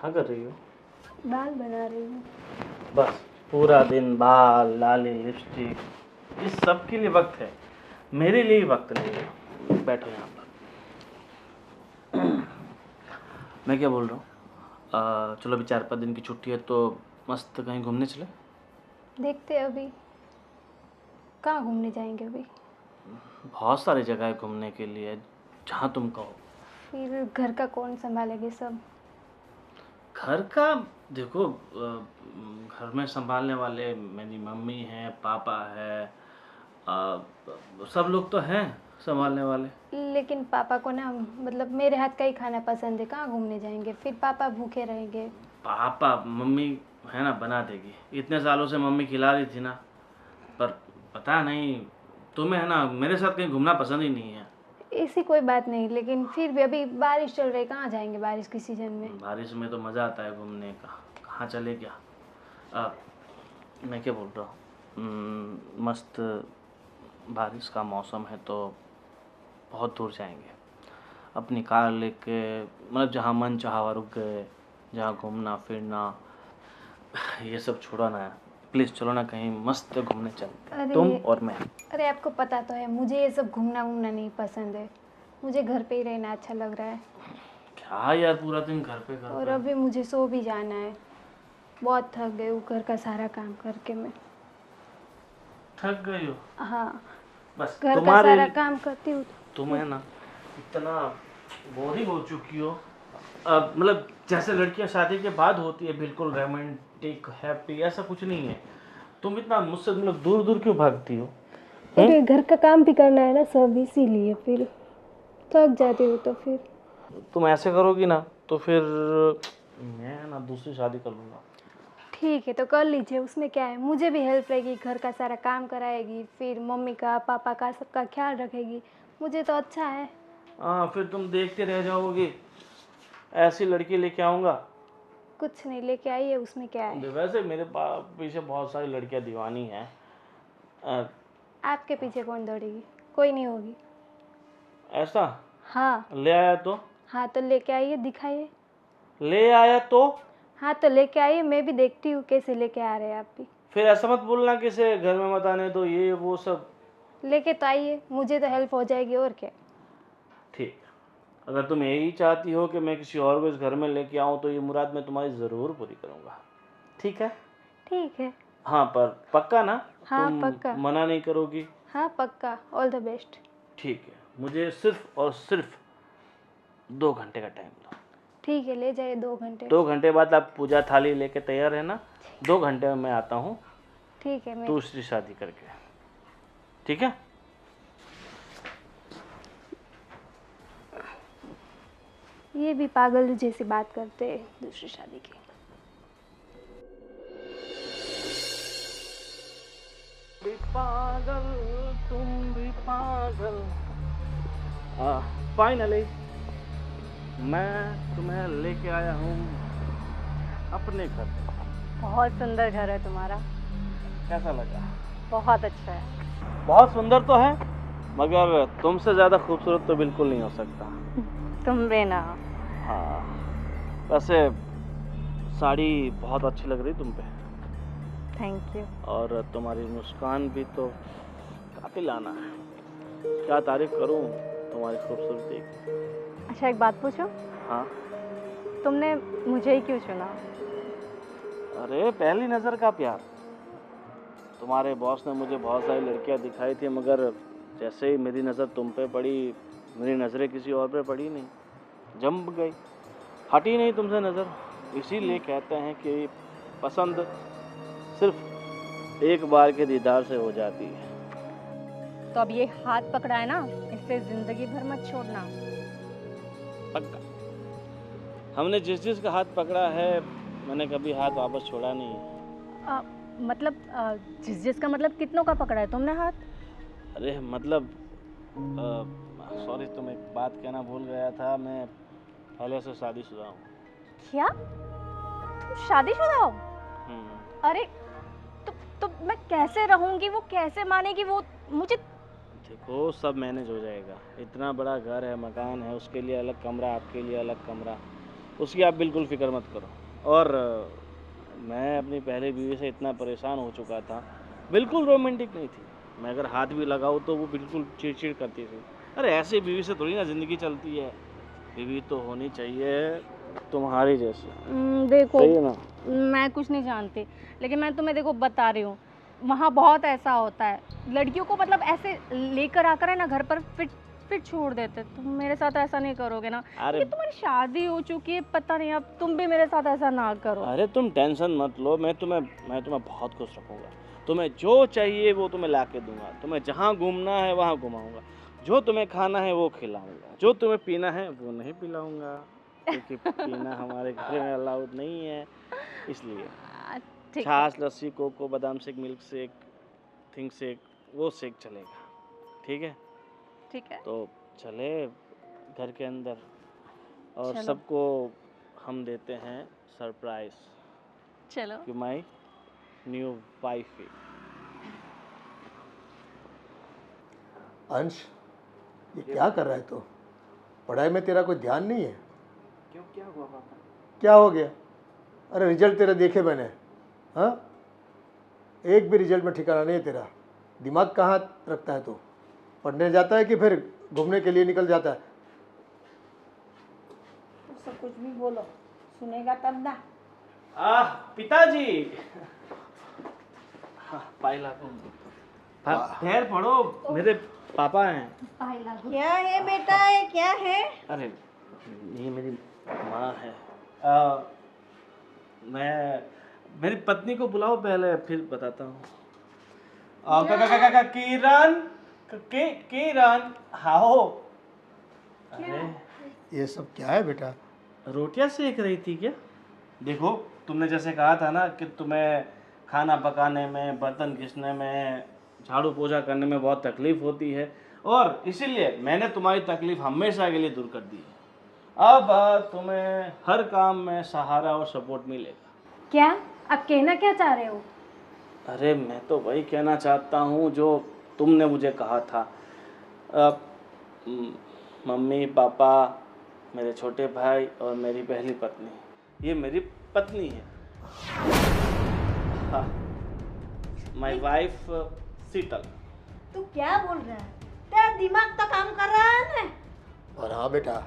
क्या कर रही हो? बाल बना रही हूँ। बस पूरा दिन बाल, लाली, लिपस्टिक, इस सब के लिए वक्त है, मेरे लिए वक्त नहीं है। बैठो यहाँ पर। मैं क्या बोल रहा हूँ, चलो अभी 4-5 दिन की छुट्टी है तो मस्त कहीं घूमने चले। देखते हैं अभी कहाँ घूमने जाएंगे अभी। बहुत सारी जगह है घूमने के लिए, जहाँ तुम कहो। फिर घर का कौन संभालेंगे सब। घर का देखो, घर में संभालने वाले मेरी मम्मी है, पापा है, सब लोग तो हैं संभालने वाले। लेकिन पापा को ना मतलब मेरे हाथ का ही खाना पसंद है, कहाँ घूमने जाएंगे, फिर पापा भूखे रहेंगे। पापा मम्मी है ना, बना देगी। इतने सालों से मम्मी खिला रही थी ना, पर पता नहीं तुम्हें है ना मेरे साथ कहीं घूमना पसंद ही नहीं है। ऐसी कोई बात नहीं, लेकिन फिर भी अभी बारिश चल रही, कहाँ जाएंगे बारिश के सीजन में। बारिश में तो मज़ा आता है घूमने का, कहाँ चले क्या। मैं क्या बोल रहा हूँ, मस्त बारिश का मौसम है तो बहुत दूर जाएंगे अपनी कार लेके, मतलब जहाँ मन चाहा वहाँ रुक गए, जहाँ घूमना फिरना ये सब छोड़ो ना। प्लीज़ चलो ना कहीं मस्त घूमने चलते हैं, तुम और मैं। अरे आपको पता तो है मुझे ये सब घूमना वूमना नहीं पसंद है, मुझे घर पे ही रहना अच्छा लग रहा है। क्या यार, पूरा दिन घर पे और अभी मुझे सो भी जाना है, बहुत थक गई हूँ घर का सारा काम करके मैं। थक गई हो? हाँ, बस घर का तुम्हारे सारा काम करती हूँ। तुम है ना इतना बोरिंग हो चुकी हो। अब मतलब जैसे लड़कियां शादी के बाद होती है, बिल्कुल रोमांटिक हैप्पी, ऐसा कुछ नहीं है। तुम इतना मुझसे मतलब दूर दूर क्यों भागती हो? अरे घर का काम भी करना है ना सब, इसीलिए फिर थक जाती हूँ तो फिर। तुम ऐसे करोगी ना तो फिर मैं ना दूसरी शादी कर लूँगा। ठीक है तो कर लीजिए, उसमें क्या है, मुझे भी हेल्प रहेगी, घर का सारा काम कराएगी, फिर मम्मी का पापा का सबका ख्याल रखेगी, मुझे तो अच्छा है। हाँ, फिर तुम देखते रह जाओगी, ऐसी लड़की लेके आऊँगा। कुछ नहीं लेके आइए, उसमें क्या है। वैसे मेरे पीछे बहुत सारी लड़कियां दीवानी हैं। अ, आपके पीछे कौन दौड़ेगी, कोई नहीं होगी। ऐसा? हाँ। ले आया तो? हाँ तो लेके आइए, दिखाइए। ले आया तो? हाँ तो लेके आइए, मैं भी देखती हूँ कैसे लेके आ रहे हैं आप भी। फिर ऐसा मत बोलना कि से घर में मत आने दो, ये वो सब। लेके तो आइए, मुझे तो हेल्प हो जाएगी और क्या। ठीक है, अगर तुम यही चाहती हो कि मैं किसी और को इस घर में लेके आऊँ तो ये मुराद मैं तुम्हारी ज़रूर पूरी करूँगा। ठीक है? ठीक है। हाँ, पर पक्का ना? हाँ तुम पक्का। मना नहीं करोगी? हाँ पक्का, ऑल द बेस्ट। ठीक है, मुझे सिर्फ और सिर्फ 2 घंटे का टाइम दो। ठीक है, ले जाइए 2 घंटे। 2 घंटे बाद आप पूजा थाली लेके तैयार रहना। 2 घंटे में मैं आता हूँ ठीक है। मैं दूसरी शादी करके। ठीक है? ये भी पागल जैसी बात करते हैं दूसरी शादी की। भी पागल, तुम भी पागल। फाइनली मैं तुम्हें लेके आया हूँ अपने घर। बहुत सुंदर घर है तुम्हारा। कैसा लगा? बहुत अच्छा है। बहुत सुंदर तो है, मगर तुमसे ज़्यादा खूबसूरत तो बिल्कुल नहीं हो सकता। तुम भी ना। हाँ, वैसे साड़ी बहुत अच्छी लग रही तुम पे, थैंक यू। और तुम्हारी मुस्कान भी तो काफिल आना है। क्या तारीफ करूं तुम्हारी खूबसूरती की। अच्छा एक बात पूछूं, हाँ? तुमने मुझे ही क्यों चुना। अरे पहली नज़र का प्यार। तुम्हारे बॉस ने मुझे बहुत सारी लड़कियां दिखाई थी, मगर जैसे ही मेरी नज़र तुम पे पड़ी, मेरी नज़रें किसी और पे पड़ी नहीं, जम गई, हटी नहीं तुमसे नज़र। इसीलिए कहते हैं कि पसंद सिर्फ एक बार के दीदार से हो जाती है। तो अब ये हाथ पकड़ा है ना, इससे जिंदगी भर मत छोड़ना। पक्का। हमने जिस जिस का हाथ पकड़ा है, मैंने कभी हाथ वापस छोड़ा नहीं है। मतलब जिस जिस का मतलब कितनों का पकड़ा है तुमने हाथ। अरे मतलब सॉरी, तुम एक बात कहना भूल गया था, मैं पहले से शादीशुदा हूँ। क्या तुम शादीशुदा हो। अरे तो मैं कैसे रहूंगी, वो कैसे मानेगी वो मुझे। देखो सब मैनेज हो जाएगा। इतना बड़ा घर है, मकान है, उसके लिए अलग कमरा, आपके लिए अलग कमरा, उसकी आप बिल्कुल फ़िक्र मत करो। और मैं अपनी पहली बीवी से इतना परेशान हो चुका था, बिल्कुल रोमांटिक नहीं थी। मैं अगर हाथ भी लगाऊँ तो वो बिल्कुल चिड़-चिड़ करती थी। अरे ऐसी बीवी से थोड़ी ना ज़िंदगी चलती है, बीवी तो होनी चाहिए तुम्हारी जैसी, देखो, सही है ना? मैं कुछ नहीं जानती, लेकिन मैं तुम्हें देखो बता रही हूँ, वहाँ बहुत ऐसा होता है, लड़कियों को मतलब ऐसे लेकर आकर है ना घर पर फिर छोड़ देते। तुम मेरे साथ ऐसा नहीं करोगे ना, अरे क्योंकि तुम्हारी शादी हो चुकी है, पता नहीं, अब तुम भी मेरे साथ ऐसा ना करो। अरे तुम टेंशन मत लो, मैं तुम्हें बहुत खुश रखूँगा। तुम्हें जो चाहिए वो तुम्हें ला के दूँगा, तुम्हें जहाँ घूमना है वहाँ घुमाऊँगा, जो तुम्हें खाना है वो खिलाऊँगा, जो तुम्हें पीना है वो नहीं पिलाऊँगा, क्योंकि पीना हमारे घर में अलाउड नहीं है, इसलिए। ठीक है, छाछ, लस्सी, कोको, बादाम shake, milk shake, think shake, वो शेक चलेगा, ठीक है? ठीक है, तो चले घर के अंदर और चलो सबको हम देते हैं सरप्राइज़ चलो। कि माई न्यू वाइफ है। अंश, ये क्या कर रहा है तू? पढ़ाई में तेरा कोई ध्यान नहीं है? क्यों, क्या हुआ पापा? क्या हो गया? अरे रिजल्ट तेरा देखे मैंने। हाँ, एक भी रिजल्ट में ठिकाना नहीं है तेरा। दिमाग कहाँ रखता है तू? पढ़ने जाता है कि फिर घूमने के लिए निकल जाता है? उससे कुछ भी बोलो, सुनेगा तब ना। पिताजी। हाँ, पाइला पैर पड़ो, मेरे पापा हैं। क्या है बेटा, ये क्या है? अरे ये मेरी माँ है। मैं मेरी पत्नी को बुलाओ पहले, फिर बताता हूँ। किरण, किरण, आओ। अरे ये सब क्या है बेटा? रोटियां सेक रही थी क्या? देखो, तुमने जैसे कहा था ना कि तुम्हें खाना पकाने में, बर्तन घिसने में, झाड़ू पोछा करने में बहुत तकलीफ होती है, और इसीलिए मैंने तुम्हारी तकलीफ हमेशा के लिए दूर कर दी है। अब तुम्हें हर काम में सहारा और सपोर्ट मिलेगा। क्या आप कहना क्या चाह रहे हो? अरे मैं तो वही कहना चाहता हूँ जो तुमने मुझे कहा था। मम्मी, पापा, मेरे छोटे भाई और मेरी पहली पत्नी, ये मेरी पत्नी है। हाँ, माई वाइफ शीतल। तू क्या बोल रहा है? तेरा दिमाग तो काम कर रहा है ना? और हाँ बेटा,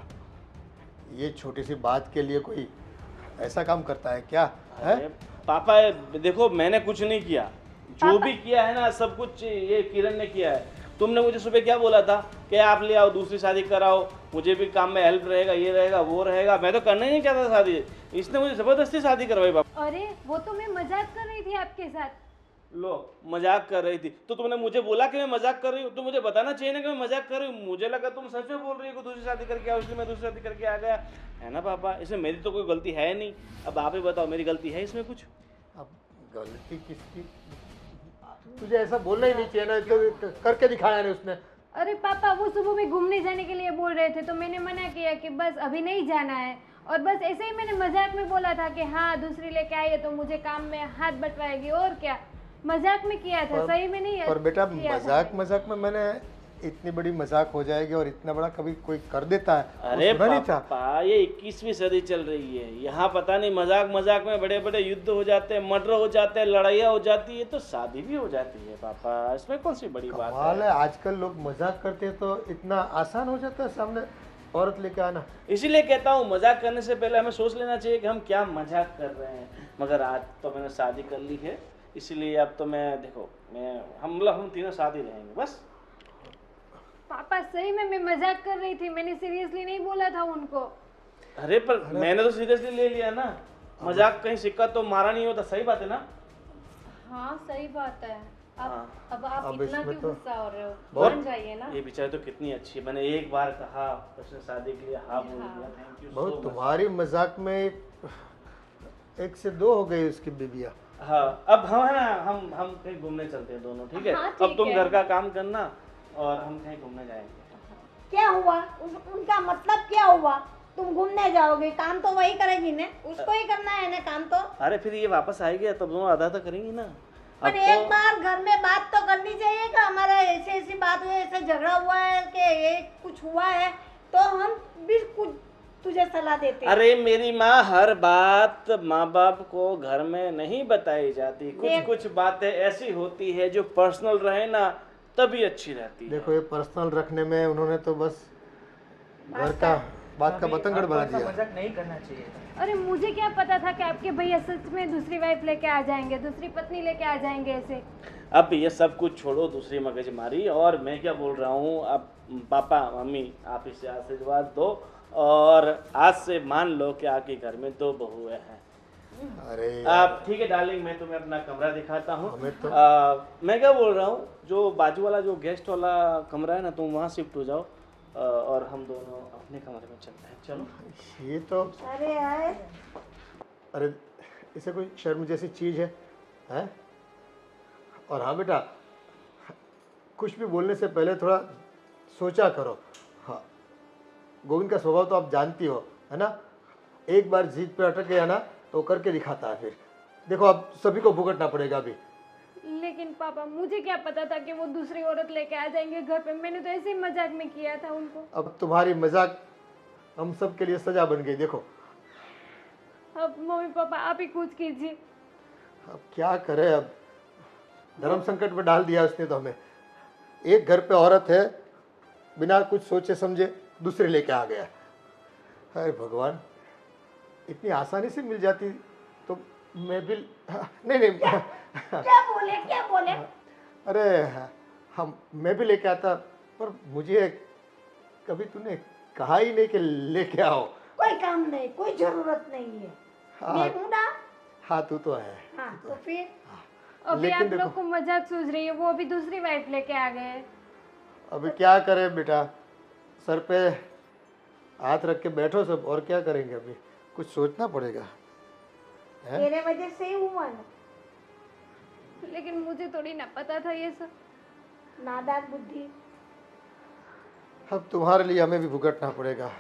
ये छोटी सी बात के लिए कोई ऐसा काम करता है क्या? है? अरे पापा देखो, मैंने कुछ नहीं किया, जो भी किया है ना सब कुछ ये किरण ने किया है। तुमने मुझे सुबह क्या बोला था कि आप ले आओ, दूसरी शादी कराओ, मुझे भी काम में हेल्प रहेगा, ये रहेगा, वो रहेगा। मैं तो करना ही नहीं चाहता शादी, इसने मुझे जबरदस्ती शादी करवाई पापा। अरे वो तो मैं मजाक कर रही थी आपके साथ। लो, मजाक कर रही थी तो तुमने मुझे बोला कि मैं मजाक कर रही हूँ, तो मुझे बताना चाहिए ना कि मैं मजाक कर रही हूँ। मुझे लगा तुम सच में बोल रही हो कि दूसरी शादी करके आओ, इसलिए मैं दूसरी शादी करके आ गया, है ना पापा? इसमें मेरी तो कोई गलती है नहीं। अब आप ही बताओ, मेरी गलती है इसमें कुछ? अब गलती किसकी? तुझे ऐसा बोलना ही नहीं चाहिए ना, तो करके दिखाया नहीं उसने। अरे पापा, वो सुबह में घूमने जाने के लिए बोल रहे थे, तो मैंने मना किया कि बस अभी नहीं जाना है, और बस ऐसे ही मैंने मजाक में बोला था कि हाँ दूसरी लेके आई है तो मुझे काम में हाथ बटवाएगी, और क्या, मजाक में किया था, सही में नहीं। पर बेटा किया था। मजाक में मैंने इतनी बड़ी मजाक हो जाएगी और इतना बड़ा कभी कोई कर देता है? अरे वो सुना नहीं था? पापा, ये 21वीं सदी चल रही है, यहाँ पता नहीं मजाक मजाक में बड़े बड़े युद्ध हो जाते हैं, मर्डर हो जाते हैं, लड़ाइयाँ हो जाती है, तो शादी भी हो जाती है पापा, इसमें कौन सी बड़ी बात कमाल है? है, आजकल लोग मजाक करते हैं तो इतना आसान हो जाता है सामने औरत लेके आना। इसीलिए कहता हूँ, मजाक करने से पहले हमें सोच लेना चाहिए कि हम क्या मजाक कर रहे हैं। मगर आज तो मैंने शादी कर ली है, इसीलिए अब तो मैं देखो, हम तीनों साथ ही रहेंगे बस। पापा सही में मैं मजाक कर रही थी, मैंने सीरियसली नहीं बोला था उनको। अरे पर मैंने तो सीरियसली ले लिया ना, मजाक कहीं सिक्का तो मारा नहीं होता, सही बात है ना? हाँ सही बात है। अब आप अब इतना इसमें क्यों तो गुस्सा हो रहे हो? बहुत- मान जाइए ना। ये बेचारी तो कितनी अच्छी है, मैंने एक बार कहा, उसने शादी के लिए हाँ बोल दिया। थैंक यू बहुत सो मच। तुम्हारी मजाक में एक से दो हो गई उसकी बीबिया। हाँ, अब हम है ना, हम कहीं घूमने चलते हैं दोनों, ठीक है? हाँ, अब ठीक तुम है। घर का काम करना और हम कहीं घूमने जाएंगे। क्या हुआ? उनका मतलब क्या हुआ? तुम घूमने जाओगे, काम तो वही करेगी ना, उसको ही करना है ना काम तो। अरे फिर ये वापस आएगी तब दोनों आधा तो करेंगी ना। अब पर एक बार घर में बात तो करनी चाहिए कि हमारा ऐसी बात हुई, ऐसे झगड़ा हुआ है कि ये कुछ हुआ है, तो हम भी कुछ तुझे सलाह देते। अरे मेरी माँ, हर बात माँ बाप को घर में नहीं बताई जाती। कुछ देख। कुछ बातें ऐसी होती है जो पर्सनल रहे ना तभी अच्छी रहती है। देखो ये पर्सनल रखने में उन्होंने तो बस घर का बात का बतंगड़ बना दिया। मजाक नहीं करना चाहिए था। अरे मुझे क्या पता था कि आपके भैया सच में दूसरी वाइफ लेके आ जाएंगे, दूसरी पत्नी लेके आ जाएंगे ऐसे। अब ये सब कुछ छोड़ो, दूसरी मगजमारी। और मैं क्या बोल रहा हूँ, अब पापा मम्मी आप इसे आशीर्वाद दो और आज से मान लो कि आपके घर में 2 बहुएं हैं। अरे आप ठीक है डार्लिंग, मैं तुम्हें अपना कमरा दिखाता हूँ। हमें तो मैं क्या बोल रहा हूँ, जो बाजू वाला जो गेस्ट वाला कमरा है ना, तुम वहाँ शिफ्ट हो जाओ और हम दोनों अपने कमरे में चलते हैं। चलो। ये तो अरे यार, अरे इसे कोई शर्म जैसी चीज़ है हैं? और हाँ बेटा, कुछ भी बोलने से पहले थोड़ा सोचा करो। हाँ, गोविंद का स्वभाव तो आप जानती हो, है ना? एक बार जीत पे अटक गया ना तो करके दिखाता है। फिर देखो अब सभी को भुगतना पड़ेगा अभी। लेकिन पापा मुझे क्या पता था कि वो दूसरी औरत लेके आ जाएंगे घर पे। मैंने तो ऐसे ही मजाक में किया था उनको। अब तुम्हारी मजाक हम सब के लिए सजा बन गई। देखो अब मम्मी पापा आप ही कुछ कीजिए। अब क्या करें, अब धर्म संकट में डाल दिया उसने तो हमें। एक घर पे औरत है, बिना कुछ सोचे समझे दूसरे लेके आ गया। अरे भगवान, इतनी आसानी से मिल जाती तो मैं भी नहीं क्या बोले? अरे हम मैं भी लेके आता, पर मुझे कभी तूने कहा ही नहीं कि लेके आओ। कोई काम नहीं, कोई जरूरत नहीं है। मैं हूं ना। हाँ तू तो है। हाँ तो फिर अभी आप लेकिन लोग को मजाक सूझ रही है, वो अभी दूसरी वाइफ लेके आ गए। अभी क्या करें बेटा, सर पे हाथ रख के बैठो सब, और क्या करेंगे। अभी कुछ सोचना पड़ेगा। हैं? तेरे वजह से ही हुआ ना। लेकिन मुझे थोड़ी ना पता था ये सब। नादान बुद्धि। अब तुम्हारे लिए हमें भी भुगतना पड़ेगा।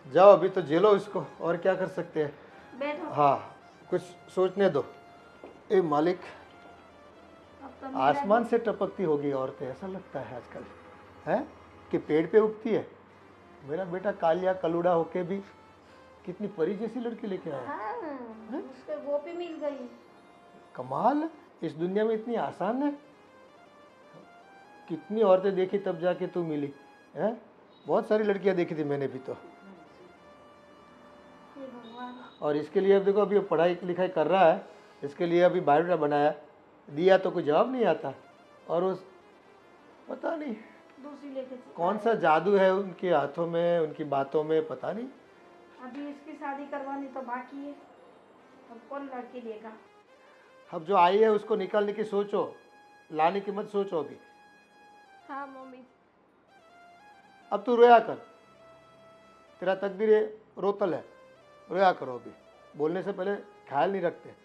जाओ अभी तो जेलो इसको, और क्या कर सकते हैं। बैठो। हाँ कुछ सोचने दो। ए मालिक, अब तो मेरा आसमान से टपकती होगी औरतें, ऐसा लगता है आजकल है कि पेड़ पे उगती है। मेरा बेटा कालिया कलूड़ा होके भी कितनी परी जैसी लड़की लेके आया। हाँ, उसको वो भी मिल गई। कमाल है, इस दुनिया में इतनी आसान है। कितनी औरतें देखी तब जाके तू मिली है। बहुत सारी लड़कियां देखी थी मैंने भी तो। हे भगवान। और इसके लिए अब देखो, अभी पढ़ाई लिखाई कर रहा है, इसके लिए अभी बायोडाटा बनाया, दिया तो कोई जवाब नहीं आता। और उस पता नहीं दूसरी लेके कौन सा जादू है उनके हाथों में, उनकी बातों में, पता नहीं। अभी इसकी शादी करवानी तो बाकी है। अब कौन लड़की देगा? अब जो आई है उसको निकालने की सोचो, लाने की मत सोचो अभी। हाँ मम्मी। अब तू रोया कर, तेरा तकदीर ये रोतल है, रोया करो। अभी बोलने से पहले ख्याल नहीं रखते।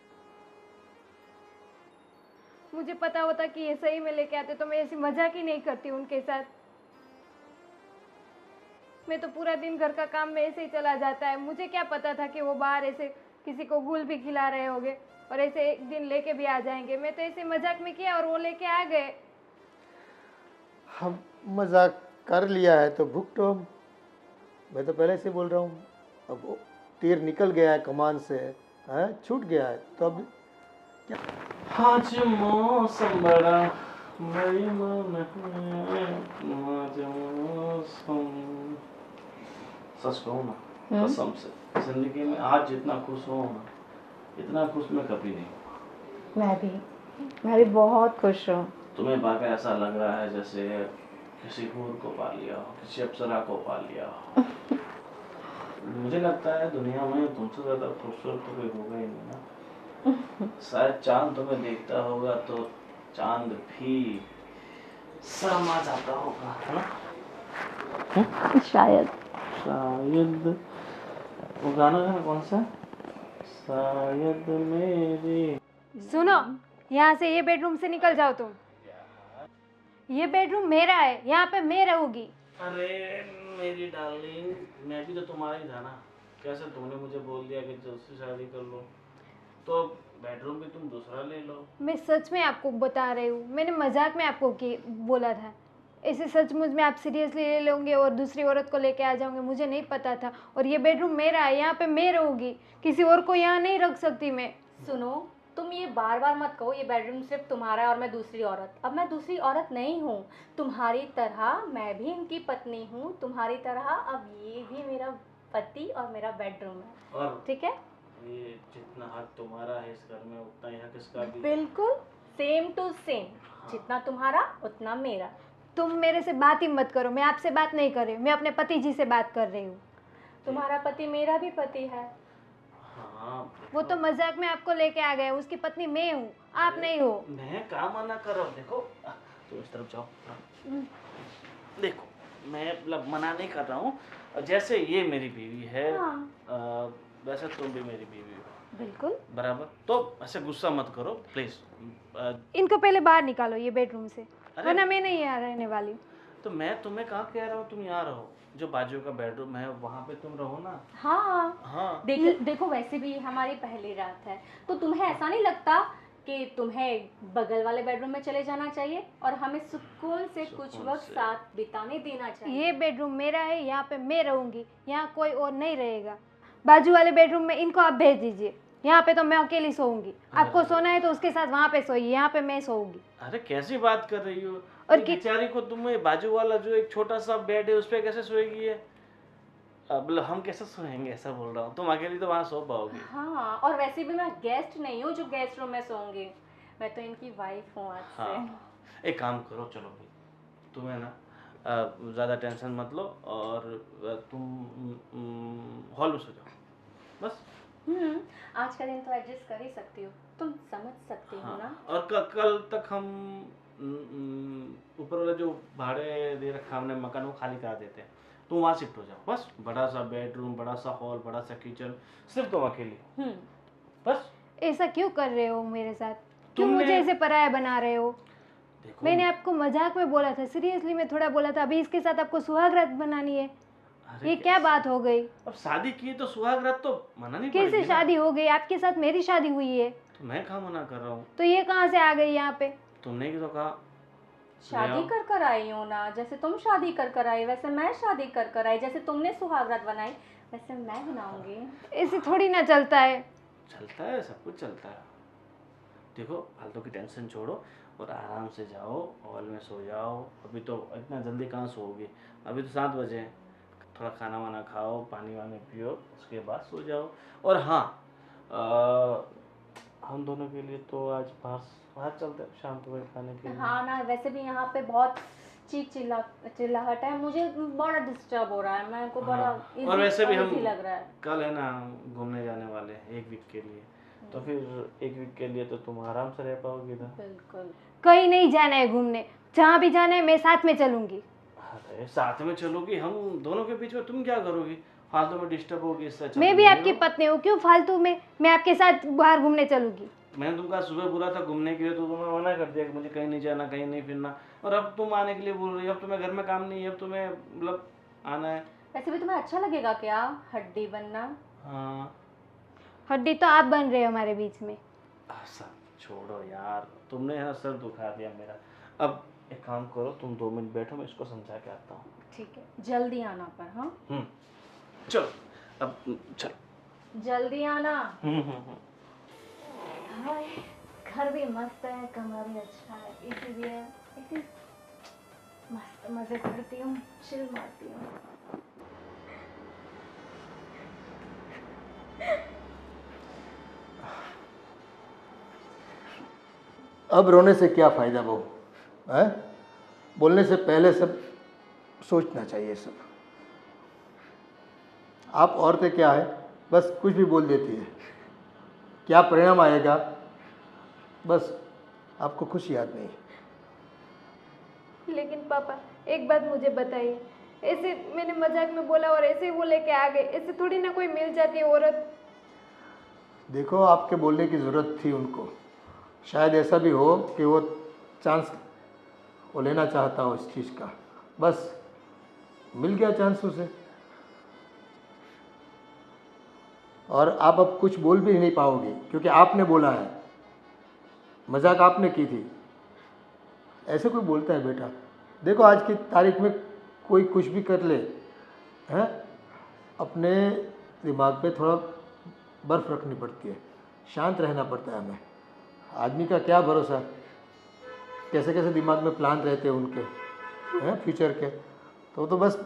मुझे पता होता कि ये सही में लेके आते तो मैं ऐसी मजाक ही नहीं करती उनके साथ। मैं तो पूरा दिन घर का काम में ऐसे ही चला जाता है। मुझे क्या पता था कि वो बाहर ऐसे किसी को गुल भी खिला रहे होंगे और ऐसे एक दिन लेके भी आ जाएंगे। मैं तो ऐसे मजाक में किया और वो लेके आ गए। हम मजाक कर लिया है तो भुगतो हम। मैं तो पहले से बोल रहा हूँ, अब वो तीर निकल गया है कमान से, है छूट गया है तो अब आज मौसम बड़ा बेईमान है, आज मौसम। सच कहूँ ना, कसम से जिंदगी में आज जितना खुश हूँ ना, इतना खुश मैं कभी नहीं हुआ। मैं भी बहुत खुश हूँ। तुम्हें पाकर ऐसा लग रहा है जैसे किसी हूर को पा लिया हो, किसी अप्सरा को पा लिया हो। मुझे लगता है दुनिया में तुमसे ज्यादा खूबसूरत तो कोई होगा ही नहीं ना। शायद चांद तुम्हें देखता होगा तो चांद भी शर्मा जाता होगा, है ना? शायद वो गाना है कौन सा, शायद मेरी। सुनो, यहाँ से ये बेडरूम से निकल जाओ तुम। ये बेडरूम मेरा है, यहाँ पे मैं रहूंगी। अरे मेरी डार्लिंग, मैं भी तो तुम्हारा ही था ना। कैसे तुमने मुझे बोल दिया कि दूसरी शादी कर लो, तो बेडरूम भी तुम दूसरा ले लो। मैं सच में आपको बता रही हूँ, मैंने मजाक में आपको बोला था। ऐसे सचमुच में आप सीरियसली ले लोगे और दूसरी औरत को लेके आ जाओगे, मुझे नहीं पता था। और ये बेडरूम मेरा है, यहाँ पे मैं रहूँगी, किसी और को यहाँ नहीं रख सकती मैं। सुनो, तुम ये बार बार मत कहो ये बेडरूम सिर्फ तुम्हारा है और मैं दूसरी औरत। अब मैं दूसरी औरत नहीं हूँ, तुम्हारी तरह मैं भी इनकी पत्नी हूँ, तुम्हारी तरह अब ये भी मेरा पति और मेरा बेडरूम है, और ठीक है? ये जितना हक तुम्हारा है इस घर में उतना ही हक इसका भी है। बिल्कुल सेम टू सेम, जितना तुम्हारा उतना मेरा। तुम मेरे से बात ही मत करो, मैं आपसे बात नहीं कर रही हूँ, मैं अपने पति जी से बात कर रही हूँ। तुम्हारा पति मेरा भी पति है। हाँ, वो तो मजाक में आपको लेके आ गए, उसकी पत्नी मैं हूँ, आप नहीं हो। मैं क्या मना कर रहा हूँ? देखो तुम इस तरफ जाओ। देखो मैं मतलब मना नहीं कर रहा हूँ, जैसे ये मेरी बीवी है हाँ। वैसे तुम भी मेरी बीवी हो, बिल्कुल। बराबर। तो ऐसे गुस्सा मत करो प्लीज। इनको पहले बाहर निकालो ये बेडरूम से, अरे- वरना मैं नहीं यहाँ रहने वाली हूँ। तो मैं तुम्हें कहाँ कह रहा हूँ तुम यहाँ रहो, जो बाजू का बेडरूम है वहाँ पे तुम रहो ना। हाँ हाँ देखो वैसे भी हमारी पहली रात है, तो तुम्हें ऐसा नहीं लगता कि तुम्हें बगल वाले बेडरूम में चले जाना चाहिए और हमें सुकून से कुछ सुकून वक्त से। साथ बिताने देना चाहिए? ये बेडरूम मेरा है, यहाँ पे मैं रहूंगी, यहाँ कोई और नहीं रहेगा। बाजू वाले बेडरूम में इनको आप भेज दीजिए, यहाँ पे तो मैं अकेली सोऊंगी। आपको सोना है तो उसके साथ वहाँ पे सोइए, यहाँ पे मैं सोऊंगी। अरे कैसी बात कर रही हो? और ये बेचारी को तुम्हें बाजू वाला जो एक छोटा सा बेड है उस पे कैसे सोएगी ये? अब हम कैसे सोएंगे, ऐसा बोल रहा हूँ। तुम अकेली तो वहाँ सो पाओगी। हाँ, और वैसे भी मैं गेस्ट नहीं हूँ जो गेस्ट रूम में सोऊंगी, मैं तो इनकी वाइफ हूँ आज से। हाँ एक काम करो, चलो भाई तुम्हें ना ज़्यादा टेंशन मत लो और तुम हॉल में सो जाओ बस। आज का दिन तो एडजस्ट कर ही सकती हो, तुम समझ सकती हो ना? हाँ, और कल तक हम ऊपर वाला जो भाड़े दे रखा हमने मकान वो खाली करा देते हैं, तुम वहाँ शिफ्ट हो जाओ बस। बड़ा सा बेडरूम, बड़ा सा हॉल, बड़ा सा किचन, सिर्फ तुम अकेली हो बस। ऐसा क्यों कर रहे हो मेरे साथ? क्यों तुमने- मुझे ऐसे पराया बना रहे हो? देखो मैंने आपको मजाक में बोला था, सीरियसली में थोड़ा बोला था। अभी इसके साथ आपको सुहागरात बनानी है, अरे ये क्या बात हो गई? अब शादी की तो सुहागरात तो मना नहीं कैसे पड़ेगी ना। शादी हो गई? आपके साथ मेरी शादी हुई है, तो मैं कहाँ मना कर रहा हूँ? तो ये कहाँ से आ गई यहाँ पे? तुमने ही तो कहा। शादी कर कर आई हो ना, जैसे तुम शादी कर कर आई वैसे मैं शादी कर कर आई, जैसे तुमने सुहागरात बनाई वैसे मैं बनाऊंगी। ऐसे थोड़ी ना चलता है। चलता है, सब कुछ चलता है। देखो फालतू की टेंशन छोड़ो और आराम से जाओ, हॉल में सो जाओ। अभी तो इतना जल्दी कहाँ सोओगे, अभी तो 7 बजे हैं। थोड़ा खाना वाना खाओ, पानी वानी पियो, उसके बाद सो जाओ। और हाँ हम दोनों के लिए तो आज बाहर चलते हैं शाम को खाने के लिए। हाँ ना, वैसे भी यहाँ पे बहुत चीख चिल्लाहट है, मुझे बड़ा डिस्टर्ब हो रहा है, मेरे को बड़ा हाँ, और वैसे भी हम uneasy लग रहा है। कल है ना घूमने जाने वाले हैं 1 वीक के लिए, तो फिर 1 वीक के लिए तो तुम आराम से रह पाओगी ना। बिल्कुल। कहीं नहीं जाना है घूमने, जहाँ भी जाना है मैं साथ में चलूंगी। अरे साथ में चलोगी, हम दोनों के बीच में तुम क्या करोगी? फालतू में डिस्टर्ब होगी, इससे अच्छा मैं तुम भी नहीं आपकी रहो। पत्नी हूँ, क्यों फालतू में मैं आपके साथ बाहर घूमने चलूंगी? मैंने तुमको सुबह बोला था घूमने के लिए, तो तुमने मना कर दिया कि मुझे कहीं नहीं जाना, कहीं नहीं फिरना। और अब तुम आने के लिए बोल रही हो। अब तुम्हें घर में काम नहीं है, अब तुम्हें मतलब आना है। वैसे भी तुम्हें अच्छा लगेगा क्या हड्डी बनना? हाँ हड्डी तो आप बन रहे हो हमारे बीच में। सब छोड़ो यार, तुमने है ना सर दुखा दिया मेरा। अब एक काम करो, तुम 2 मिनट बैठो, मैं इसको समझा के आता हूँ। ठीक है, जल्दी आना पर। हाँ चलो अब चलो। जल्दी आना। हम्म। हाय, घर भी मस्त है, कमरा भी अच्छा है, एसी भी है, एसी मस्त मजे करती हूँ, चिल मारती हूँ। अब रोने से क्या फ़ायदा बहू है? बोलने से पहले सब सोचना चाहिए। सब आप औरतें क्या है, बस कुछ भी बोल देती है, क्या परिणाम आएगा बस आपको खुश याद नहीं। लेकिन पापा एक बात मुझे बताइए, ऐसे मैंने मजाक में बोला और ऐसे वो लेके आ गए, ऐसे थोड़ी ना कोई मिल जाती है औरत। देखो आपके बोलने की ज़रूरत थी उनको, शायद ऐसा भी हो कि वो चांस वो लेना चाहता हो इस चीज़ का, बस मिल गया चांस उसे। और आप अब कुछ बोल भी नहीं पाओगे क्योंकि आपने बोला है, मजाक आपने की थी। ऐसे कोई बोलता है बेटा? देखो आज की तारीख में कोई कुछ भी कर ले, हैं, अपने दिमाग पे थोड़ा बर्फ रखनी पड़ती है, शांत रहना पड़ता है हमें। आदमी का क्या भरोसा, कैसे कैसे दिमाग में प्लान रहते हैं उनके, हैं, फ्यूचर के। तो बस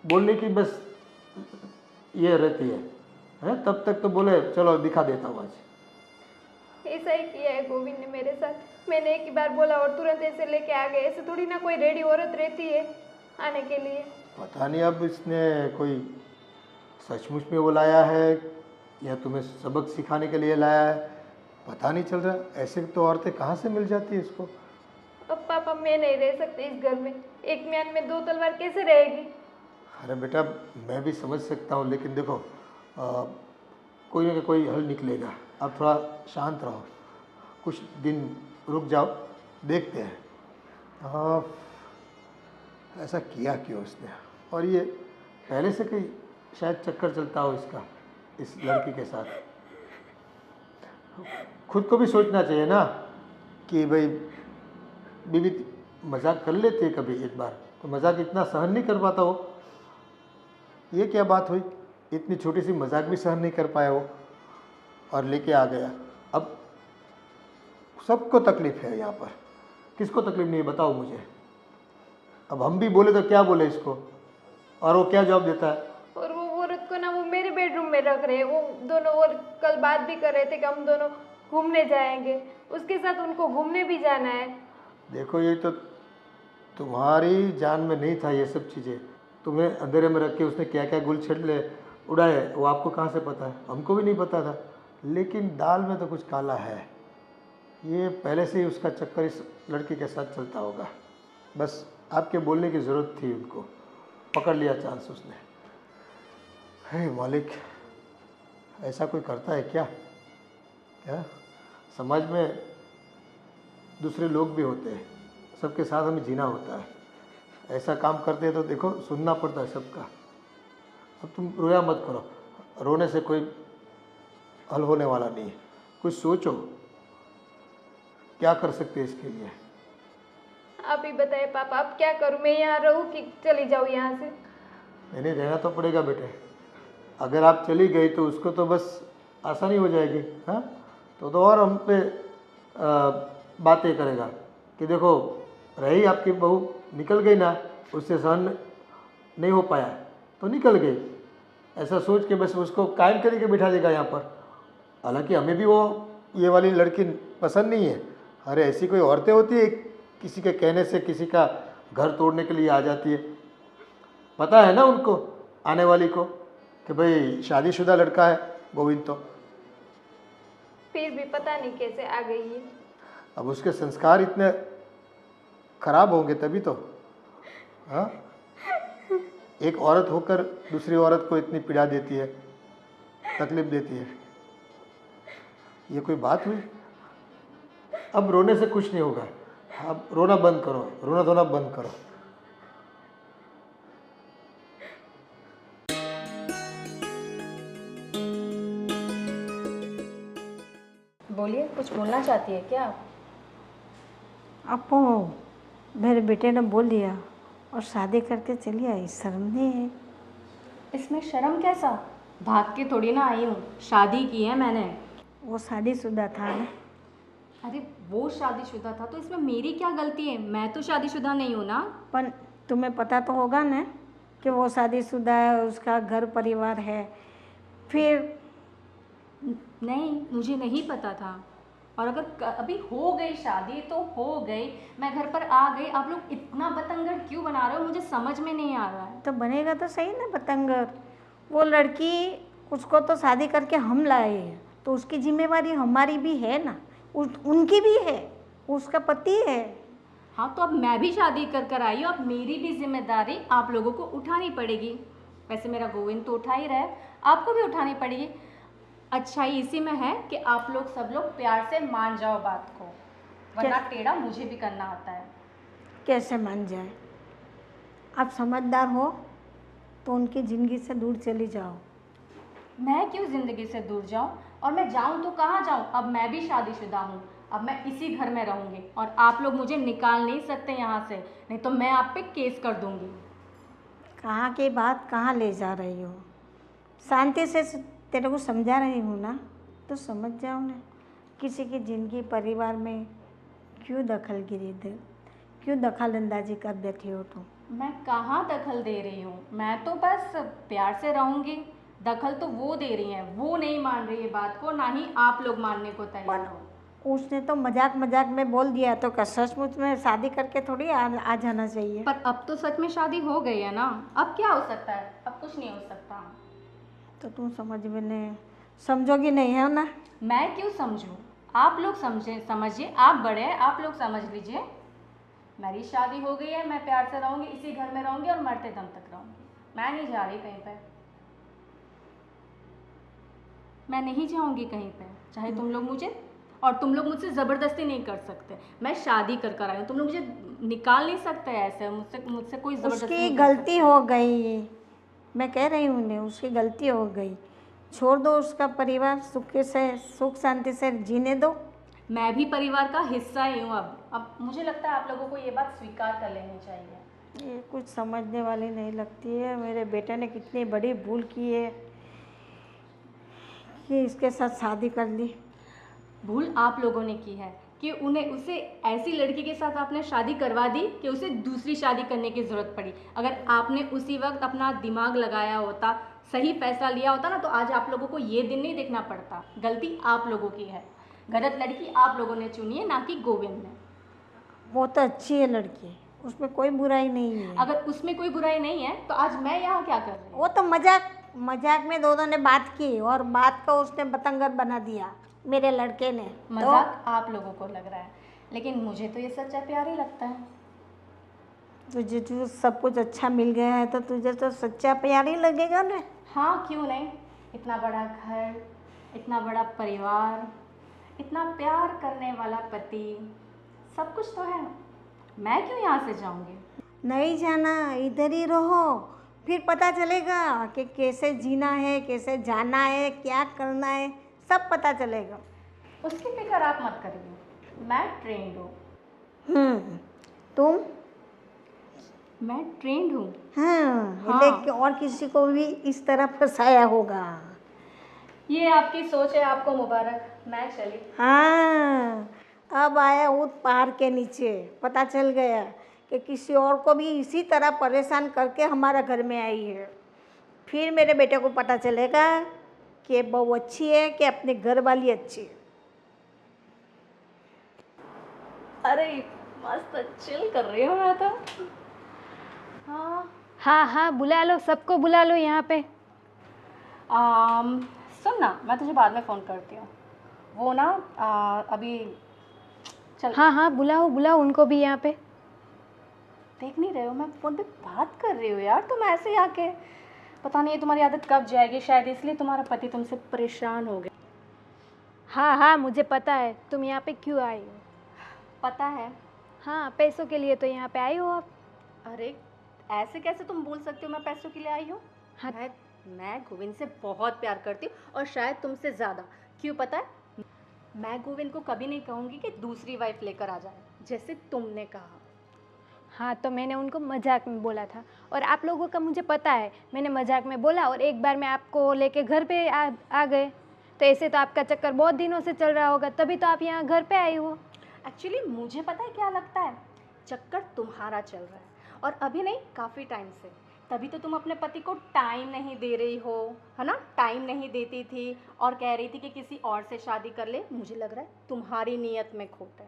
बोलने की बस ये रहती है, हैं, तब तक तो बोले चलो दिखा देता हूँ आज। ऐसा ही किया है गोविंद ने मेरे साथ। मैंने एक ही बार बोला और तुरंत ऐसे लेके आ गए। ऐसे थोड़ी ना कोई रेडी औरत रहती है आने के लिए। पता नहीं अब इसने कोई सचमुच में वो लाया है या तुम्हें सबक सिखाने के लिए लाया है, पता नहीं चल रहा। ऐसे तो औरतें कहाँ से मिल जाती है इसको। अब पापा मैं नहीं रह सकती इस घर में। एक म्यान में दो तलवार कैसे रहेगी? अरे बेटा मैं भी समझ सकता हूँ, लेकिन देखो कोई ना कोई हल निकलेगा। आप थोड़ा शांत रहो, कुछ दिन रुक जाओ, देखते हैं। हाँ, ऐसा किया क्यों उसने, और ये पहले से कहीं शायद चक्कर चलता हो इसका इस लड़की के साथ। खुद को भी सोचना चाहिए ना कि भाई बीवी मजाक कर लेती है कभी एक बार, तो मजाक इतना सहन नहीं कर पाता वो। ये क्या बात हुई, इतनी छोटी सी मजाक भी सहन नहीं कर पाया वो और लेके आ गया। अब सबको तकलीफ है यहाँ पर, किसको तकलीफ नहीं है बताओ मुझे। अब हम भी बोले तो क्या बोले इसको, और वो क्या जवाब देता है। और वो औरत को ना वो मेरे बेडरूम में रख रहे हैं। वो दोनों और कल बात भी कर रहे थे कि हम दोनों घूमने जाएंगे, उसके साथ उनको घूमने भी जाना है। देखो ये तो तुम्हारी जान में नहीं था ये सब चीज़ें। तुम्हें अंधेरे में रख के उसने क्या क्या गुल छिड़ले उड़ाए वो आपको कहाँ से पता है, हमको भी नहीं पता था। लेकिन दाल में तो कुछ काला है, ये पहले से ही उसका चक्कर इस लड़की के साथ चलता होगा। बस आपके बोलने की ज़रूरत थी, उनको पकड़ लिया चांस उसने। हे मालिक, ऐसा कोई करता है क्या? क्या समाज में दूसरे लोग भी होते हैं, सबके साथ हमें जीना होता है। ऐसा काम करते हैं तो देखो सुनना पड़ता है सबका। अब तुम रोया मत करो, रोने से कोई हल होने वाला नहीं है। कुछ सोचो क्या कर सकते हैं इसके लिए। आप ही बताइए पापा, अब क्या करूं? मैं यहाँ रहूं कि चली जाऊं यहाँ से? नहीं रहना तो पड़ेगा बेटे। अगर आप चली गई तो उसको तो बस आसानी हो जाएगी। हाँ, तो और हम पे बातें करेगा कि देखो रही आपकी बहू, निकल गई ना, उससे सहन नहीं हो पाया तो निकल गई, ऐसा सोच के बस उसको कायम करके बिठा देगा यहाँ पर। हालांकि हमें भी वो ये वाली लड़की पसंद नहीं है। अरे ऐसी कोई औरतें होती है किसी के कहने से किसी का घर तोड़ने के लिए आ जाती है। पता है ना उनको, आने वाली को, कि भाई शादीशुदा लड़का है गोविंद। तो फिर भी पता नहीं कैसे आ गई है। अब उसके संस्कार इतने खराब होंगे तभी तो। हाँ, एक औरत होकर दूसरी औरत को इतनी पीड़ा देती है, तकलीफ देती है, ये कोई बात हुई? अब रोने से कुछ नहीं होगा। अब रोना बंद करो, रोना धोना बंद करो। बोलिए, कुछ बोलना चाहती है क्या आप? आपको मेरे बेटे ने बोल दिया और शादी करके चली आई, शर्म नहीं है? इसमें शर्म कैसा? भाग के थोड़ी ना आई हूँ, शादी की है मैंने। वो शादीशुदा था ना। अरे वो शादीशुदा था तो इसमें मेरी क्या गलती है? मैं तो शादीशुदा नहीं हूँ ना। पर तुम्हें पता तो होगा ना कि वो शादीशुदा है, उसका घर परिवार है। फिर नहीं, मुझे नहीं पता था। और अगर अभी हो गई शादी तो हो गई, मैं घर पर आ गई। आप लोग इतना बतंगड़ क्यों बना रहे हो, मुझे समझ में नहीं आ रहा है। तो बनेगा तो सही ना बतंगड़। वो लड़की, उसको तो शादी करके हम लाए हैं, तो उसकी जिम्मेवारी हमारी भी है ना, उनकी भी है, उसका पति है। हाँ, तो अब मैं भी शादी कर कर आई हूँ, अब मेरी भी जिम्मेदारी आप लोगों को उठानी पड़ेगी। वैसे मेरा गोविंद तो उठा ही रहा है, आपको भी उठानी पड़ेगी। अच्छाई इसी में है कि आप लोग सब लोग प्यार से मान जाओ बात को, वरना टेढ़ा मुझे भी करना आता है। कैसे मान जाए? आप समझदार हो तो उनकी ज़िंदगी से दूर चली जाओ। मैं क्यों ज़िंदगी से दूर जाऊं? और मैं जाऊं तो कहाँ जाऊं? अब मैं भी शादीशुदा हूँ, अब मैं इसी घर में रहूँगी और आप लोग मुझे निकाल नहीं सकते यहाँ से, नहीं तो मैं आप पे केस कर दूँगी। कहाँ की बात कहाँ ले जा रही हो? शांति से तेरे को समझा रही हूँ ना, तो समझ जाओ ना। किसी की ज़िंदगी परिवार में क्यों दखलगिरी दे, क्यों दखल अंदाजी कर देती हो तुम? मैं कहाँ दखल दे रही हूँ, मैं तो बस प्यार से रहूँगी। दखल तो वो दे रही हैं, वो नहीं मान रही है बात को, ना ही आप लोग मानने को तैयार हो। उसने तो मजाक मजाक में बोल दिया, तो क्या सचमुच में शादी करके थोड़ी आ जाना चाहिए? पर अब तो सच में शादी हो गई है ना, अब क्या हो सकता है? अब कुछ नहीं हो सकता। तो तुम समझोगी नहीं है ना? मैं क्यों समझूं? आप लोग समझिए, आप बड़े हैं, आप लोग समझ लीजिए। मेरी शादी हो गई है, मैं प्यार से रहूँगी, इसी घर में रहूँगी और मरते दम तक रहूँगी। मैं नहीं जा रही कहीं पे, मैं नहीं जाऊँगी कहीं पे, चाहे तुम लोग मुझे, और तुम लोग मुझसे ज़बरदस्ती नहीं कर सकते। मैं शादी कर आई हूँ, तुम लोग मुझे निकाल नहीं सकते ऐसे, मुझसे कोई ज़बरदस्ती उसकी नहीं कर गलती हो गई, मैं कह रही हूँ उन्हें, उसकी गलती हो गई। छोड़ दो उसका परिवार, सुख शांति से जीने दो। मैं भी परिवार का हिस्सा ही हूँ अब मुझे लगता है आप लोगों को ये बात स्वीकार कर लेनी चाहिए। ये कुछ समझने वाली नहीं लगती है। मेरे बेटे ने कितनी बड़ी भूल की है कि इसके साथ शादी कर ली। भूल आप लोगों ने की है कि उसे ऐसी लड़की के साथ आपने शादी करवा दी कि उसे दूसरी शादी करने की ज़रूरत पड़ी। अगर आपने उसी वक्त अपना दिमाग लगाया होता, सही फैसला लिया होता ना, तो आज आप लोगों को ये दिन नहीं देखना पड़ता। गलती आप लोगों की है, गलत लड़की आप लोगों ने चुनी है, ना कि गोविंद ने। वो तो अच्छी है लड़की, उसमें कोई बुराई नहीं है। अगर उसमें कोई बुराई नहीं है तो आज मैं यहाँ क्या कर रही हूँ? वो तो मजाक में दोनों ने बात की, और बात को उसने बतंगड़ बना दिया मेरे लड़के ने। मजाक आप लोगों को लग रहा है, लेकिन मुझे तो ये सच्चा प्यार ही लगता है। तुझे जो सब कुछ अच्छा मिल गया है तो तुझे तो सच्चा प्यार ही लगेगा ना। हाँ, क्यों नहीं। इतना बड़ा घर, इतना बड़ा परिवार, इतना प्यार करने वाला पति, सब कुछ तो है। मैं क्यों यहाँ से जाऊँगी? नहीं जाना, इधर ही रहो, फिर पता चलेगा कि कैसे जीना है, कैसे जाना है, क्या करना है, सब पता चलेगा। उसकी फिक्र आप मत करिए, मैं ट्रेंड हूँ। तुम? मैं ट्रेंड हूँ। हाँ। लेकिन और किसी को भी इस तरह फंसाया होगा। ये आपकी सोच है, आपको मुबारक। मैं चली। हाँ, अब आया ऊँट पहाड़ के नीचे, पता चल गया कि किसी और को भी इसी तरह परेशान करके हमारा घर में आई है। फिर मेरे बेटे को पता चलेगा कि बहू अच्छी है कि अपने घर वाली अच्छी है। अरे मस्त चिल कर रही हूँ मैं तो। हाँ, बुला लो, सबको बुला लो यहाँ पे। सुन ना, मैं तुझे बाद में फ़ोन करती हूँ। वो ना अभी चल। हाँ, बुलाओ उनको भी यहाँ पे। देख नहीं रहे हो, मैं फ़ोन पे बात कर रही हूँ यार, तुम ऐसे ही आके। पता नहीं तुम्हारी आदत कब जाएगी, शायद इसलिए तुम्हारा पति तुमसे परेशान हो गया। हाँ, मुझे पता है तुम यहाँ पे क्यों आई हो। पता है? हाँ, पैसों के लिए तो यहाँ पे आई हो आप। अरे ऐसे कैसे तुम बोल सकती हो मैं पैसों के लिए आई हूँ? हाँ। मैं गोविंद से बहुत प्यार करती हूँ, और शायद तुमसे ज़्यादा। क्यों पता है? मैं गोविंद को कभी नहीं कहूँगी कि दूसरी वाइफ लेकर आ जाए, जैसे तुमने कहा। हाँ, तो मैंने उनको मजाक में बोला था, और आप लोगों का मुझे पता है, मैंने मजाक में बोला और एक बार मैं आपको लेके घर पे आ गए। तो ऐसे तो आपका चक्कर बहुत दिनों से चल रहा होगा, तभी तो आप यहाँ घर पे आई हो। एक्चुअली मुझे पता है क्या लगता है, चक्कर तुम्हारा चल रहा है, और अभी नहीं, काफ़ी टाइम से। तभी तो तुम अपने पति को टाइम नहीं दे रही हो, है ना? टाइम नहीं देती थी और कह रही थी कि किसी और से शादी कर ले। मुझे लग रहा है तुम्हारी नीयत में खोट है।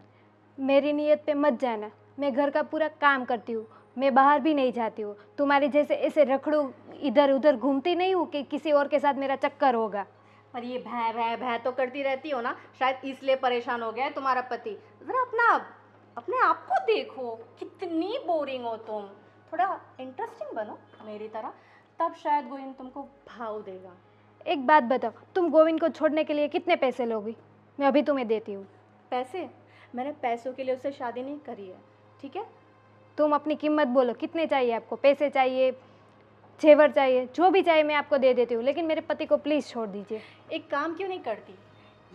मेरी नीयत पे मत जाना, मैं घर का पूरा काम करती हूँ, मैं बाहर भी नहीं जाती हूँ। तुम्हारे जैसे ऐसे रखड़ू इधर उधर घूमती नहीं हूँ कि किसी और के साथ मेरा चक्कर होगा। पर ये भै भै भै तो करती रहती हो ना, शायद इसलिए परेशान हो गया है तुम्हारा पति। ज़रा अपने आप को देखो, कितनी बोरिंग हो तुम। थोड़ा इंटरेस्टिंग बनो मेरी तरह, तब शायद गोविंद तुमको भाव देगा। एक बात बताओ, तुम गोविंद को छोड़ने के लिए कितने पैसे लोगी? मैं अभी तुम्हें देती हूँ। पैसे? मैंने पैसों के लिए उससे शादी नहीं करी है, ठीक है? तुम अपनी कीमत बोलो, कितने चाहिए आपको? पैसे चाहिए, जेवर चाहिए, जो भी चाहिए मैं आपको दे देती हूँ, लेकिन मेरे पति को प्लीज़ छोड़ दीजिए। एक काम क्यों नहीं करती?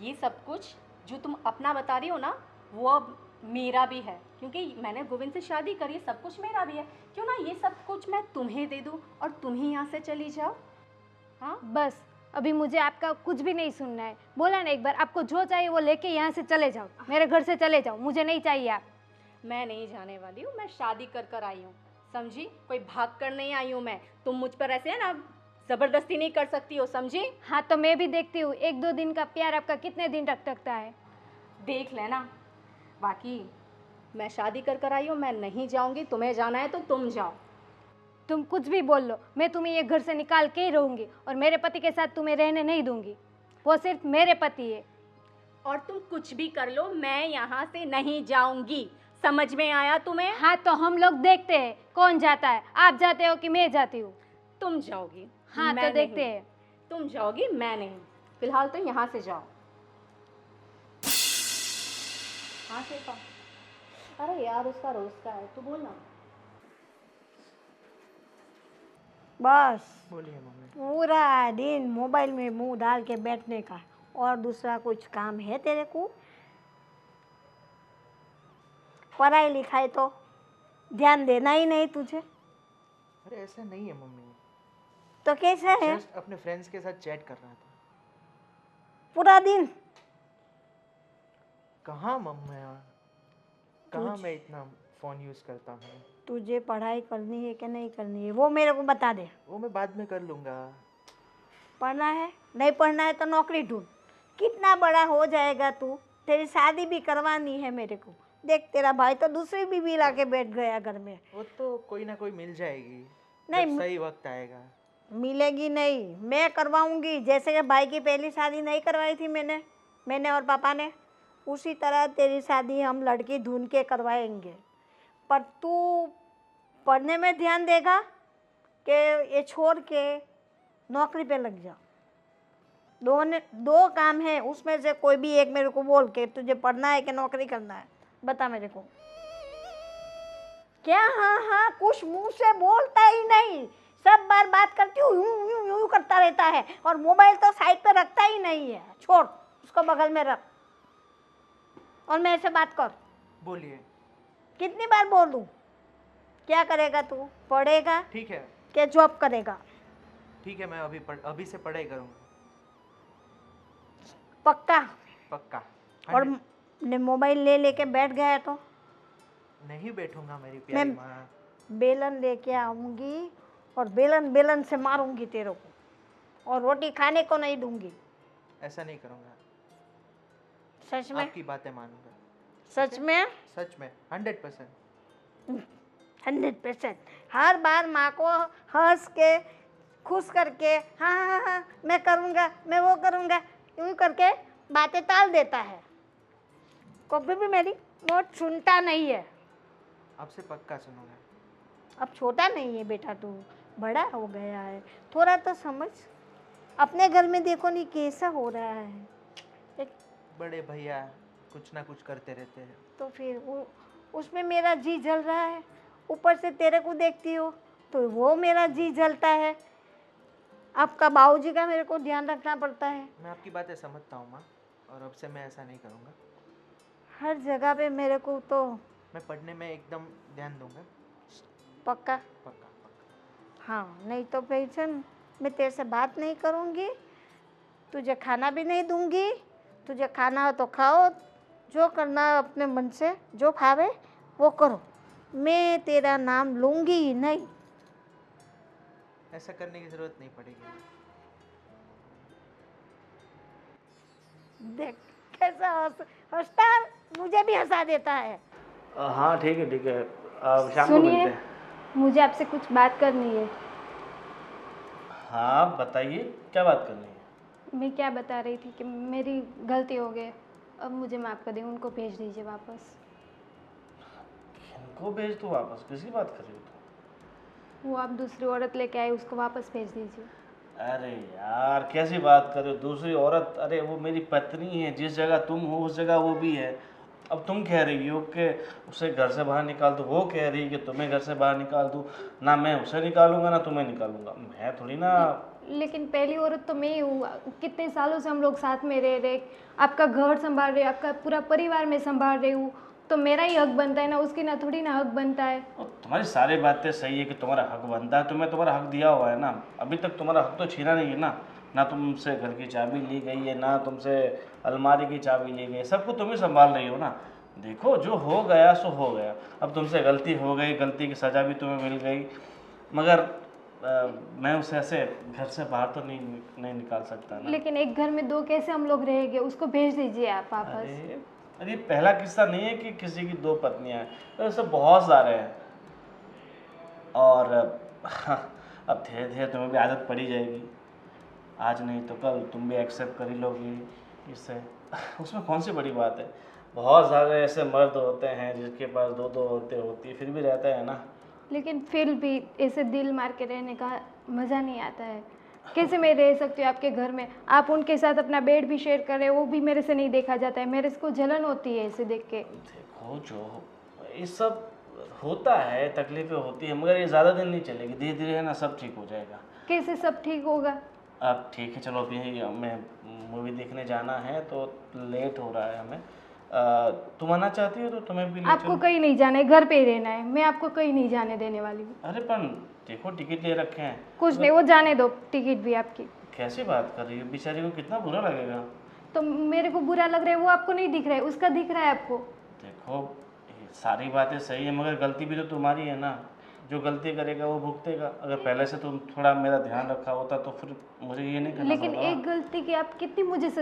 ये सब कुछ जो तुम अपना बता रही हो ना, वो अब मेरा भी है, क्योंकि मैंने गोविंद से शादी करी है, सब कुछ मेरा भी है। क्यों ना ये सब कुछ मैं तुम्हें दे दूँ और तुम ही यहाँ से चली जाओ। हाँ बस अभी मुझे आपका कुछ भी नहीं सुनना है। बोला ना एक बार, आपको जो चाहिए वो लेके यहाँ से चले जाओ, मेरे घर से चले जाओ, मुझे नहीं चाहिए आप। मैं नहीं जाने वाली हूँ, मैं शादी कर कर आई हूँ, समझी? कोई भाग कर नहीं आई हूँ मैं। तुम मुझ पर ऐसे है ना ज़बरदस्ती नहीं कर सकती हो, समझी? हाँ तो मैं भी देखती हूँ 1-2 दिन का प्यार आपका कितने दिन तक टकता है। देख लेना। बाकी मैं शादी कर कर आई हूँ, मैं नहीं जाऊँगी। तुम्हें जाना है तो तुम जाओ। तुम कुछ भी बोल लो, मैं तुम्हें ये घर से निकाल के ही रहूँगी और मेरे पति के साथ तुम्हें रहने नहीं दूंगी। वो सिर्फ मेरे पति है। और तुम कुछ भी कर लो, मैं यहाँ से नहीं जाऊँगी। समझ में आया तुम्हें? हाँ तो हम लोग देखते हैं कौन जाता है, आप जाते हो कि मैं जाती हूँ। तुम जाओगी। हाँ मैं तो देखते नहीं। हैं। तुम जाओगी, मैं नहीं। फिलहाल तो यहाँ से जाओ। हाँ शिल्पा। अरे यार उसका रोज का है, तू बोल ना। बस बोलिए मम्मी। पूरा दिन मोबाइल में मुंह डाल के बैठने का, और दूसरा कुछ काम है तेरे को? पढ़ाई लिखाई तो ध्यान देना ही नहीं तुझे। अरे ऐसा नहीं है मम्मी, तो कैसा है? जस्ट अपने फ्रेंड्स के साथ चैट कर रहा था। पूरा दिन कहाँ मम्मी, कहाँ मैं इतना फ़ोन यूज़ करता हूँ। तुझे पढ़ाई करनी है कि नहीं करनी है वो मेरे को बता दे। वो मैं बाद में कर लूँगा। पढ़ना है, नहीं पढ़ना है तो नौकरी ढूंढ। कितना बड़ा हो जाएगा तू, तेरी शादी भी करवानी है मेरे को। देख तेरा भाई तो दूसरी बीवी ला के बैठ गया घर में। वो तो कोई ना कोई मिल जाएगी, नहीं, जब सही वक्त आएगा। मिलेगी नहीं, मैं करवाऊंगी। जैसे कि भाई की पहली शादी नहीं करवाई थी मैंने और पापा ने, उसी तरह तेरी शादी हम लड़की ढूंढ के करवाएंगे। पर तू पढ़ने में ध्यान देगा कि ये छोड़ के नौकरी पे लग जा। दो काम है, उसमें से कोई भी एक मेरे को बोल के तुझे पढ़ना है कि नौकरी करना है, बता मेरे को। क्या हाँ हाँ कुछ मुंह से बोलता ही नहीं, सब बार बात करती हूँ यूं यूं यूं करता रहता है, और मोबाइल तो साइड पे रखता ही नहीं है। छोड़ उसको, बगल में रख और मेरे से बात कर। बोलिए। कितनी बार बोलूं? क्या करेगा तू? पढ़ेगा ठीक है, कि जॉब करेगा? ठीक है, मैं अभी से पढ़ाई करूँगा। पक्का? पक्का। और ने मोबाइल ले लेके बैठ गया तो नहीं बैठूंगा मेरी प्यारी मैं माँ। बेलन लेके आऊंगी और बेलन से मारूंगी तेरे को, और रोटी खाने को नहीं दूंगी। ऐसा नहीं करूँगा, सच में? आपकी बातें मानूंगा। सच में? सच में 100%। 100%। हर बार माँ को हंस के खुश करके हाँ हाँ हाँ मैं करूँगा, मैं वो करूँगा, यूँ करके बातें टाल देता है। कभी भी मेरी बात सुनता नहीं है। आपसे पक्का सुनूंगा। अब छोटा नहीं है बेटा, तू बड़ा हो गया है, थोड़ा तो समझ। अपने घर में देखो नहीं कैसा हो रहा है। एक बड़े भैया कुछ ना कुछ करते रहते हैं। तो फिर उसमें मेरा जी जल रहा है, ऊपर से तेरे को देखती हो तो वो मेरा जी जलता है। आपका बाबूजी का मेरे को ध्यान रखना पड़ता है। मैं आपकी बातें समझता हूँ माँ, और अब से मैं ऐसा नहीं करूँगा। हर जगह पे मेरे को तो मैं पढ़ने में एकदम ध्यान दूंगा। पक्का? पक्का पक्का। हाँ, नहीं तो पेंशन मैं तेरे से बात नहीं करूँगी, तुझे खाना भी नहीं दूँगी। तुझे खाना हो तो खाओ, जो करना है अपने मन से जो खावे वो करो, मैं तेरा नाम लूँगी ही नहीं। ऐसा करने की ज़रूरत नहीं पड़ेगी। देख कैसा हंसता है, मुझे भी हंसा देता है। हाँ ठीक है ठीक है, अब शाम को मिलते सुनिए, हैं। मुझे आपसे कुछ बात करनी है। हाँ बताइए, क्या बात करनी है? मैं क्या बता रही थी कि मेरी गलती हो गई, अब मुझे माफ़ कर दें, उनको भेज दीजिए वापस। इनको भेज दो वापस? किसकी बात कर रही हो तुम? वो आप दूसरी औरत लेके आए, उसको वापस भेज दीजिए। अरे यार कैसी बात कर रहे हो? दूसरी औरत? अरे वो मेरी पत्नी है, जिस जगह तुम हो उस जगह वो भी है। अब तुम कह रही हो कि उसे घर से बाहर निकाल दो, वो कह रही है कि तुम्हें घर से बाहर निकाल दूँ। ना मैं उसे निकालूंगा ना तुम्हें निकालूंगा, मैं थोड़ी ना। लेकिन पहली औरत तो मैं ही हूँ। कितने सालों से हम लोग साथ में रह रहे, आपका घर संभाल रहे, आपका पूरा परिवार में संभाल रही हूँ, तो मेरा ही हक बनता है ना, उसकी ना थोड़ी ना हक बनता है। और तुम्हारी सारी बातें सही है कि तुम्हारा हक बनता है, तुम्हें तुम्हारा हक दिया हुआ है ना। अभी तक तुम्हारा हक तो छीना नहीं है ना। ना तुमसे घर की चाबी ली गई है, ना तुमसे अलमारी की चाबी ली गई है, सबको तुम ही संभाल रही हो ना। देखो जो हो गया सो हो गया, अब तुमसे गलती हो गई, गलती की सज़ा भी तुम्हें मिल गई, मगर मैं उसे ऐसे घर से बाहर तो नहीं निकाल सकता ना। लेकिन एक घर में दो कैसे हम लोग रहेंगे? उसको भेज दीजिए आप वापस। अरे पहला किस्सा नहीं है कि किसी की दो पत्नियां हैं, तो ऐसे बहुत सारे हैं। और अब धीरे धीरे तुम्हें भी आदत पड़ी जाएगी, आज नहीं तो कल तुम भी एक्सेप्ट कर ही लोगी इससे। उसमें कौन सी बड़ी बात है, बहुत सारे ऐसे मर्द होते हैं जिसके पास दो दो औरतें होती है, फिर भी रहता है ना। लेकिन फिर भी ऐसे दिल मार के रहने का मज़ा नहीं आता है। कैसे मैं रह सकती हूँ आपके घर में? आप उनके साथ अपना बेड भी शेयर कर रहे हो, वो भी मेरे से नहीं देखा जाता है, मेरे को जलन होती है ऐसे देख के। देखो जो ये सब होता है, तकलीफें होती है, मगर ये ज़्यादा दिन नहीं चलेगी, धीरे धीरे है ना सब ठीक हो जाएगा। कैसे सब ठीक होगा? अब ठीक है चलो, अभी हमें मूवी देखने जाना है तो लेट हो रहा है हमें। तुम आना चाहती हो तो तुम्हें भी ले आपको चलो। कहीं नहीं जाना है, घर पे ही रहना है। मैं आपको कहीं नहीं जाने देने वाली हूँ। अरे पर देखो टिकट ले रखे हैं। कुछ नहीं, वो जाने दो, टिकट भी आपकी। कैसी बात कर रही हो, बेचारी को कितना बुरा लगेगा। तो मेरे को बुरा लग रहा है, वो आपको नहीं दिख रहा है, उसका दिख रहा है आपको। देखो ये सारी बातें सही है, मगर गलती भी तो तुम्हारी है ना। जो गलती करेगा वो भुगतेगा। अगर पहले से तुम थोड़ा मेरा ध्यान रखा होता तो फिर मुझे ये नहीं करना लेकिन पड़ता ना। एक गलती की आप कितनी मुझे सजा